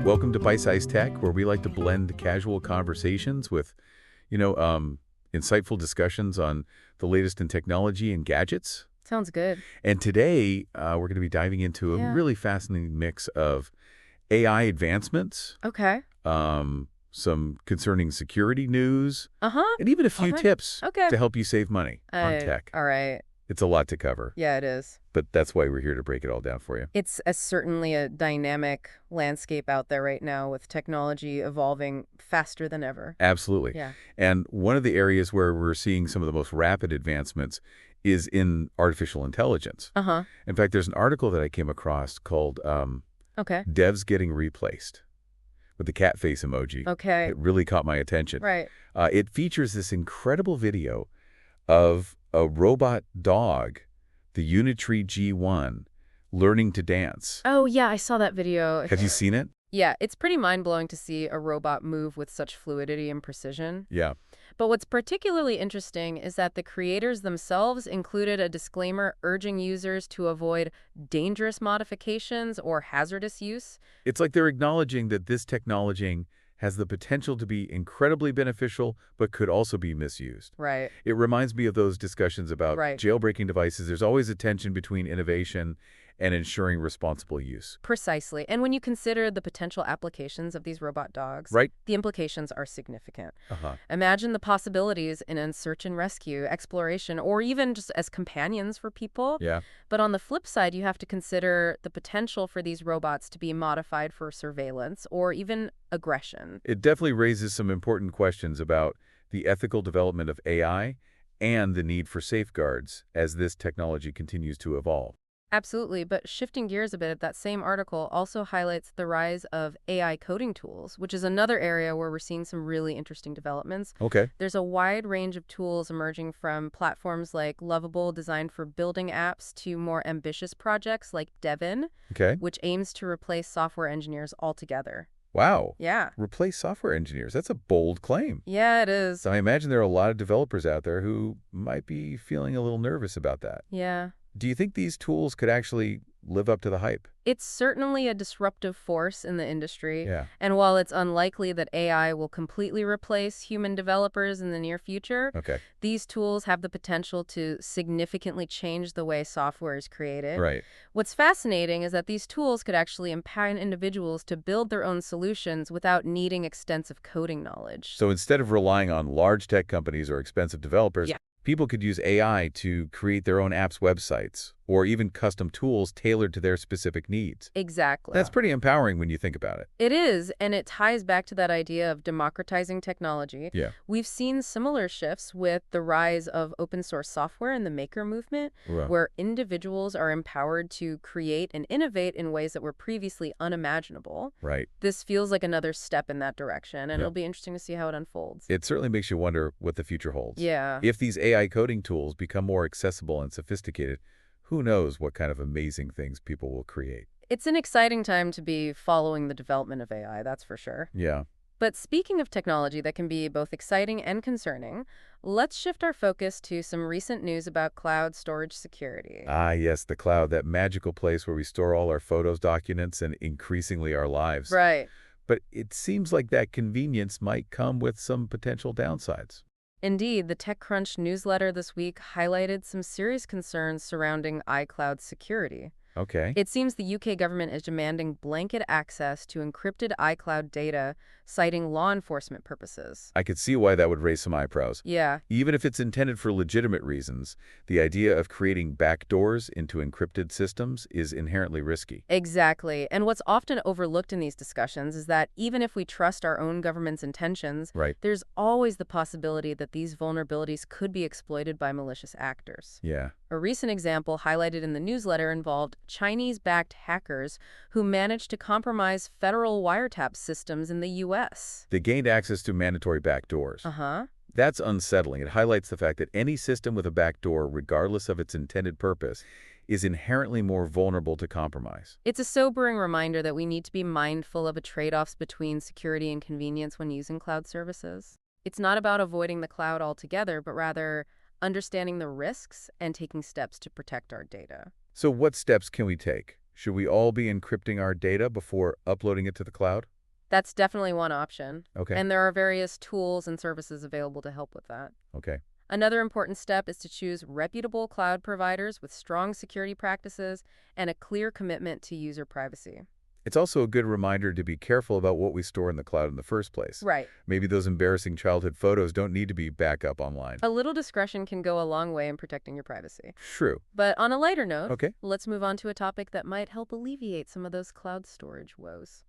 Welcome to Byte-Sized Tech, where we like to blend casual conversations with, insightful discussions on the latest in technology and gadgets. Sounds good. And today, we're going to be diving into a really fascinating mix of AI advancements, Okay. some concerning security news, Uh-huh. and even a few tips Okay. to help you save money on tech. All right. It's a lot to cover, Yeah, it is. but that's why we're here to break it all down for you. It's certainly a dynamic landscape out there right now with technology evolving faster than ever. Absolutely. Yeah. And one of the areas where we're seeing some of the most rapid advancements is in artificial intelligence. Uh-huh. In fact, there's an article that I came across called Okay. Devs Getting Replaced, with the cat face emoji. Okay. It really caught my attention. Right. It features this incredible video of a robot dog, the Unitree G1, learning to dance. Oh, yeah, I saw that video. Have you seen it? Yeah, it's pretty mind-blowing to see a robot move with such fluidity and precision. Yeah. But what's particularly interesting is that the creators themselves included a disclaimer urging users to avoid dangerous modifications or hazardous use. It's like they're acknowledging that this technology has the potential to be incredibly beneficial, but could also be misused. Right. It reminds me of those discussions about Right. jailbreaking devices. There's always a tension between innovation and ensuring responsible use. Precisely. And when you consider the potential applications of these robot dogs, Right? the implications are significant. Uh-huh. Imagine the possibilities in search and rescue, exploration, or even just as companions for people. Yeah. But on the flip side, you have to consider the potential for these robots to be modified for surveillance or even aggression. It definitely raises some important questions about the ethical development of AI and the need for safeguards as this technology continues to evolve. Absolutely, but shifting gears a bit, that same article also highlights the rise of AI coding tools, which is another area where we're seeing some really interesting developments. Okay. There's a wide range of tools emerging from platforms like Lovable, designed for building apps, to more ambitious projects like Devin, Okay. which aims to replace software engineers altogether. Wow. Yeah. Replace software engineers. That's a bold claim. Yeah, it is. So I imagine there are a lot of developers out there who might be feeling a little nervous about that. Yeah. Do you think these tools could actually live up to the hype? It's certainly a disruptive force in the industry. Yeah. And while it's unlikely that AI will completely replace human developers in the near future, Okay. these tools have the potential to significantly change the way software is created. Right. What's fascinating is that these tools could actually empower individuals to build their own solutions without needing extensive coding knowledge. So instead of relying on large tech companies or expensive developers, Yeah. people could use AI to create their own apps, websites, or even custom tools tailored to their specific needs. Exactly. That's pretty empowering when you think about it. It is, and it ties back to that idea of democratizing technology. Yeah. We've seen similar shifts with the rise of open source software and the maker movement, Wow. where individuals are empowered to create and innovate in ways that were previously unimaginable. Right. This feels like another step in that direction, and Yeah. it'll be interesting to see how it unfolds. It certainly makes you wonder what the future holds. Yeah. If these AI coding tools become more accessible and sophisticated, who knows what kind of amazing things people will create. It's an exciting time to be following the development of AI, that's for sure. Yeah. But speaking of technology that can be both exciting and concerning, let's shift our focus to some recent news about cloud storage security. Ah, yes, the cloud, that magical place where we store all our photos, documents, and increasingly our lives. Right. But it seems like that convenience might come with some potential downsides. Indeed, the TechCrunch newsletter this week highlighted some serious concerns surrounding iCloud security. Okay. It seems the UK government is demanding blanket access to encrypted iCloud data, citing law enforcement purposes. I could see why that would raise some eyebrows. Yeah. Even if it's intended for legitimate reasons, the idea of creating backdoors into encrypted systems is inherently risky. Exactly. And what's often overlooked in these discussions is that even if we trust our own government's intentions, Right. there's always the possibility that these vulnerabilities could be exploited by malicious actors. Yeah. A recent example highlighted in the newsletter involved Chinese-backed hackers who managed to compromise federal wiretap systems in the U.S. They gained access to mandatory backdoors. Uh-huh. That's unsettling. It highlights the fact that any system with a backdoor, regardless of its intended purpose, is inherently more vulnerable to compromise. It's a sobering reminder that we need to be mindful of the trade-offs between security and convenience when using cloud services. It's not about avoiding the cloud altogether, but rather understanding the risks and taking steps to protect our data. So what steps can we take? Should we all be encrypting our data before uploading it to the cloud? That's definitely one option. Okay. And there are various tools and services available to help with that. Okay. Another important step is to choose reputable cloud providers with strong security practices and a clear commitment to user privacy. It's also a good reminder to be careful about what we store in the cloud in the first place. Right. Maybe those embarrassing childhood photos don't need to be back up online. A little discretion can go a long way in protecting your privacy. True. But on a lighter note, Okay. let's move on to a topic that might help alleviate some of those cloud storage woes.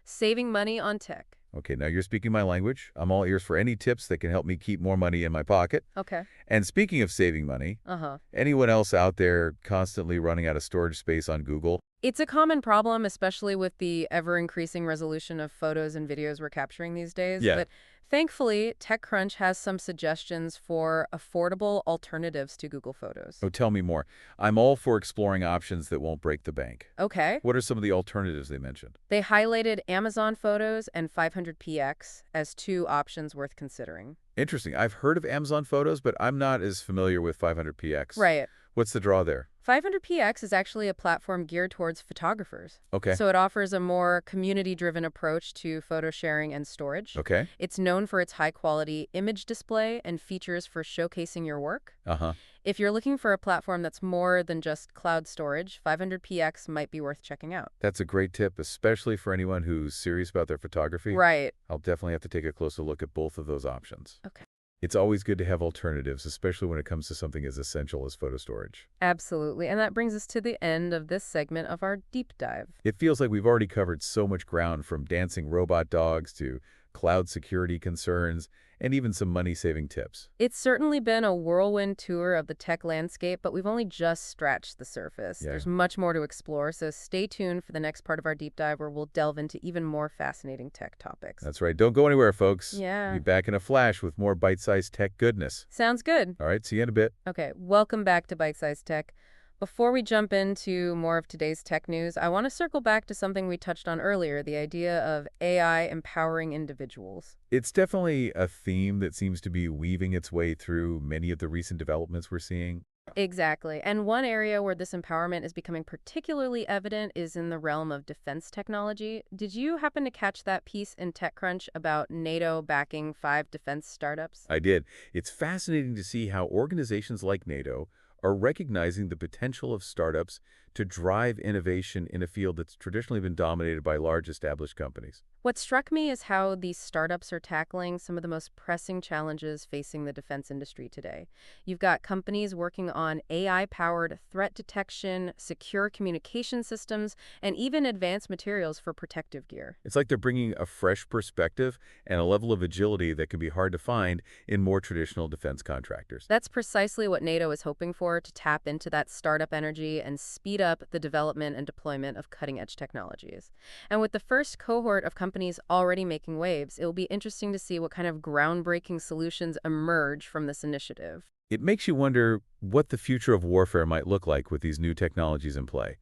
Saving money on tech. Okay, now you're speaking my language. I'm all ears for any tips that can help me keep more money in my pocket. Okay. And speaking of saving money, Uh-huh. anyone else out there constantly running out of storage space on Google? It's a common problem, especially with the ever-increasing resolution of photos and videos we're capturing these days. Yeah. But thankfully, TechCrunch has some suggestions for affordable alternatives to Google Photos. Oh, tell me more. I'm all for exploring options that won't break the bank. Okay. What are some of the alternatives they mentioned? They highlighted Amazon Photos and 500px as two options worth considering. Interesting. I've heard of Amazon Photos, but I'm not as familiar with 500px. Right. What's the draw there? 500px is actually a platform geared towards photographers. Okay. So it offers a more community-driven approach to photo sharing and storage. Okay. It's known for its high-quality image display and features for showcasing your work. Uh-huh. If you're looking for a platform that's more than just cloud storage, 500px might be worth checking out. That's a great tip, especially for anyone who's serious about their photography. Right. I'll definitely have to take a closer look at both of those options. Okay. It's always good to have alternatives, especially when it comes to something as essential as photo storage. Absolutely. And that brings us to the end of this segment of our deep dive. It feels like we've already covered so much ground, from dancing robot dogs to cloud security concerns and even some money-saving tips. It's certainly been a whirlwind tour of the tech landscape, but we've only just scratched the surface. Yeah. There's much more to explore, so stay tuned for the next part of our deep dive where we'll delve into even more fascinating tech topics. That's right. Don't go anywhere, folks. Yeah. We'll be back in a flash with more bite-sized tech goodness. Sounds good. All right, see you in a bit. Okay, welcome back to Byte-Sized Tech. Before we jump into more of today's tech news, I want to circle back to something we touched on earlier, the idea of AI empowering individuals. It's definitely a theme that seems to be weaving its way through many of the recent developments we're seeing. Exactly. And one area where this empowerment is becoming particularly evident is in the realm of defense technology. Did you happen to catch that piece in TechCrunch about NATO backing 5 defense startups? I did. It's fascinating to see how organizations like NATO are recognizing the potential of startups to drive innovation in a field that's traditionally been dominated by large established companies. What struck me is how these startups are tackling some of the most pressing challenges facing the defense industry today. You've got companies working on AI-powered threat detection, secure communication systems, and even advanced materials for protective gear. It's like they're bringing a fresh perspective and a level of agility that can be hard to find in more traditional defense contractors. That's precisely what NATO is hoping for, to tap into that startup energy and speed up the development and deployment of cutting-edge technologies. And with the first cohort of companies already making waves, it will be interesting to see what kind of groundbreaking solutions emerge from this initiative. It makes you wonder what the future of warfare might look like with these new technologies in play.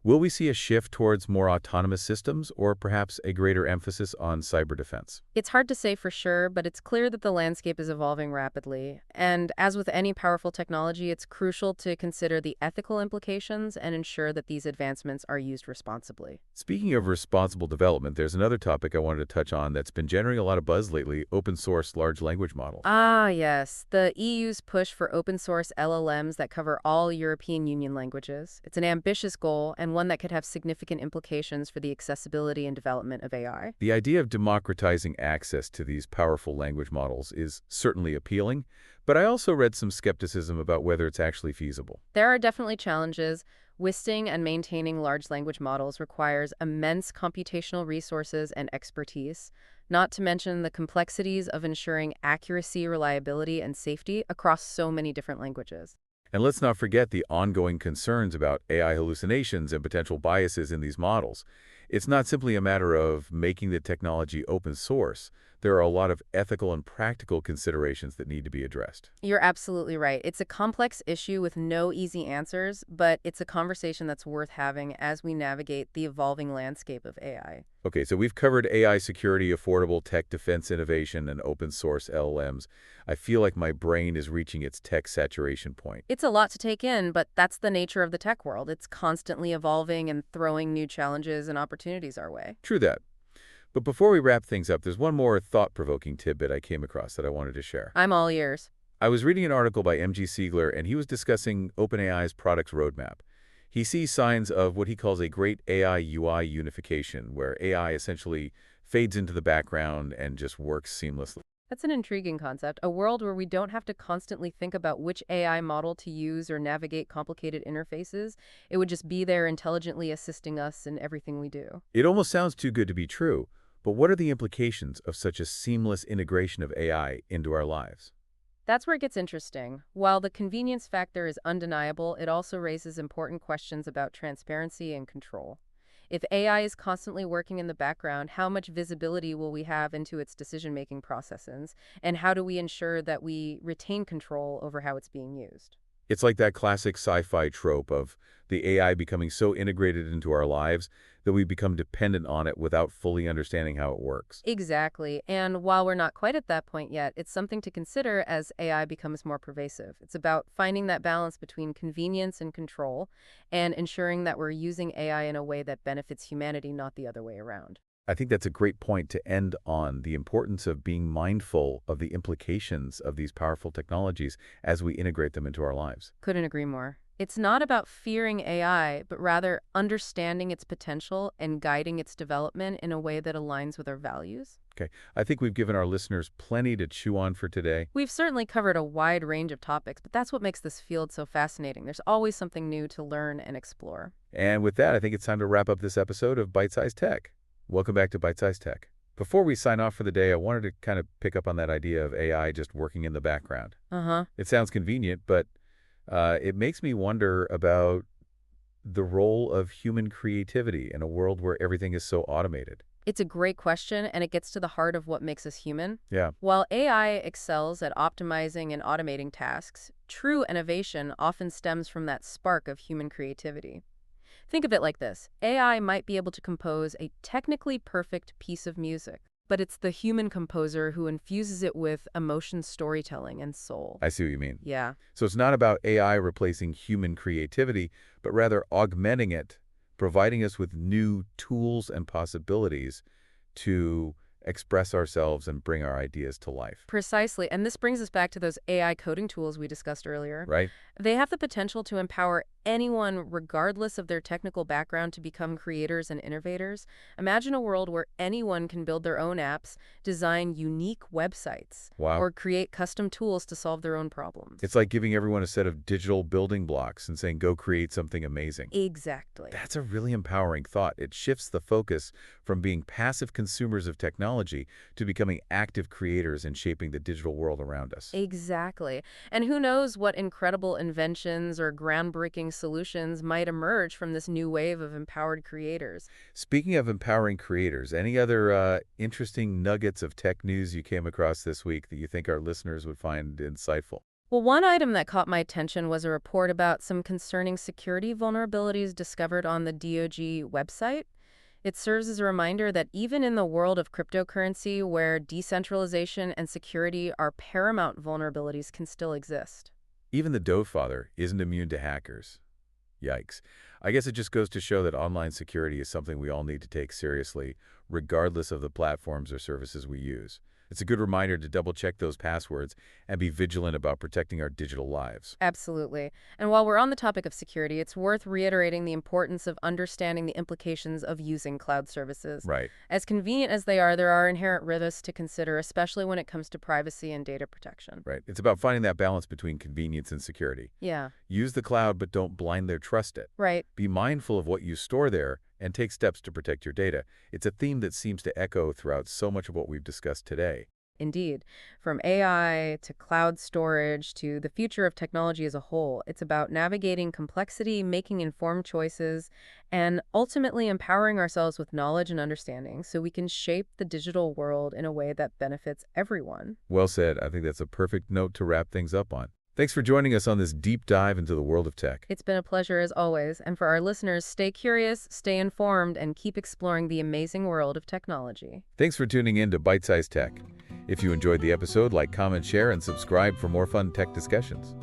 Will we see a shift towards more autonomous systems, or perhaps a greater emphasis on cyber defense? It's hard to say for sure, but it's clear that the landscape is evolving rapidly. And as with any powerful technology, it's crucial to consider the ethical implications and ensure that these advancements are used responsibly. Speaking of responsible development, there's another topic I wanted to touch on that's been generating a lot of buzz lately: open source large language models. Ah, yes, the EU's push for open source LLMs that cover all European Union languages. It's an ambitious goal, and one that could have significant implications for the accessibility and development of AI. The idea of democratizing access to these powerful language models is certainly appealing, but I also read some skepticism about whether it's actually feasible. There are definitely challenges. Hosting and maintaining large language models requires immense computational resources and expertise, not to mention the complexities of ensuring accuracy, reliability, and safety across so many different languages. And let's not forget the ongoing concerns about AI hallucinations and potential biases in these models. It's not simply a matter of making the technology open source. There are a lot of ethical and practical considerations that need to be addressed. You're absolutely right. It's a complex issue with no easy answers, but it's a conversation that's worth having as we navigate the evolving landscape of AI. Okay, so we've covered AI security, affordable tech defense innovation, and open source LLMs. I feel like my brain is reaching its tech saturation point. It's a lot to take in, but that's the nature of the tech world. It's constantly evolving and throwing new challenges and opportunities our way. True that. But before we wrap things up, there's one more thought-provoking tidbit I came across that I wanted to share. I'm all ears. I was reading an article by M.G. Siegler, and he was discussing OpenAI's product roadmap. He sees signs of what he calls a great AI UI unification, where AI essentially fades into the background and just works seamlessly. That's an intriguing concept, a world where we don't have to constantly think about which AI model to use or navigate complicated interfaces. It would just be there intelligently assisting us in everything we do. It almost sounds too good to be true, but what are the implications of such a seamless integration of AI into our lives? That's where it gets interesting. While the convenience factor is undeniable, it also raises important questions about transparency and control. If AI is constantly working in the background, how much visibility will we have into its decision-making processes? And how do we ensure that we retain control over how it's being used? It's like that classic sci-fi trope of the AI becoming so integrated into our lives that we become dependent on it without fully understanding how it works. Exactly. And while we're not quite at that point yet, it's something to consider as AI becomes more pervasive. It's about finding that balance between convenience and control and ensuring that we're using AI in a way that benefits humanity, not the other way around. I think that's a great point to end on, the importance of being mindful of the implications of these powerful technologies as we integrate them into our lives. Couldn't agree more. It's not about fearing AI, but rather understanding its potential and guiding its development in a way that aligns with our values. Okay, I think we've given our listeners plenty to chew on for today. We've certainly covered a wide range of topics, but that's what makes this field so fascinating. There's always something new to learn and explore. And with that, I think it's time to wrap up this episode of Byte-Sized Tech. Welcome back to Byte-Sized Tech. Before we sign off for the day, I wanted to kind of pick up on that idea of AI just working in the background. It sounds convenient, but it makes me wonder about the role of human creativity in a world where everything is so automated. It's a great question, and it gets to the heart of what makes us human. Yeah. While AI excels at optimizing and automating tasks, true innovation often stems from that spark of human creativity. Think of it like this. AI might be able to compose a technically perfect piece of music, but it's the human composer who infuses it with emotion, storytelling, and soul. I see what you mean. Yeah. So it's not about AI replacing human creativity, but rather augmenting it, providing us with new tools and possibilities to express ourselves and bring our ideas to life. Precisely. And this brings us back to those AI coding tools we discussed earlier. Right? They have the potential to empower anyone, regardless of their technical background, to become creators and innovators. Imagine a world where anyone can build their own apps, design unique websites, Wow. or create custom tools to solve their own problems. It's like giving everyone a set of digital building blocks and saying, go create something amazing. Exactly. That's a really empowering thought. It shifts the focus from being passive consumers of technology to becoming active creators and shaping the digital world around us. Exactly. And who knows what incredible inventions or groundbreaking solutions might emerge from this new wave of empowered creators. Speaking of empowering creators, any other interesting nuggets of tech news you came across this week that you think our listeners would find insightful? Well, one item that caught my attention was a report about some concerning security vulnerabilities discovered on the DoD website. It serves as a reminder that even in the world of cryptocurrency, where decentralization and security are paramount, vulnerabilities can still exist. Even the Doe father isn't immune to hackers. Yikes. I guess it just goes to show that online security is something we all need to take seriously, regardless of the platforms or services we use. It's a good reminder to double-check those passwords and be vigilant about protecting our digital lives. Absolutely. And while we're on the topic of security, it's worth reiterating the importance of understanding the implications of using cloud services. Right. As convenient as they are, there are inherent risks to consider, especially when it comes to privacy and data protection. Right. It's about finding that balance between convenience and security. Yeah. Use the cloud, but don't blindly trust it. Right. Be mindful of what you store there and take steps to protect your data. It's a theme that seems to echo throughout so much of what we've discussed today. Indeed. From AI to cloud storage to the future of technology as a whole, it's about navigating complexity, making informed choices, and ultimately empowering ourselves with knowledge and understanding so we can shape the digital world in a way that benefits everyone. Well said. I think that's a perfect note to wrap things up on. Thanks for joining us on this deep dive into the world of tech. It's been a pleasure as always, and for our listeners, stay curious, stay informed, and keep exploring the amazing world of technology. Thanks for tuning in to Byte-Sized Tech. If you enjoyed the episode, like, comment, share, and subscribe for more fun tech discussions.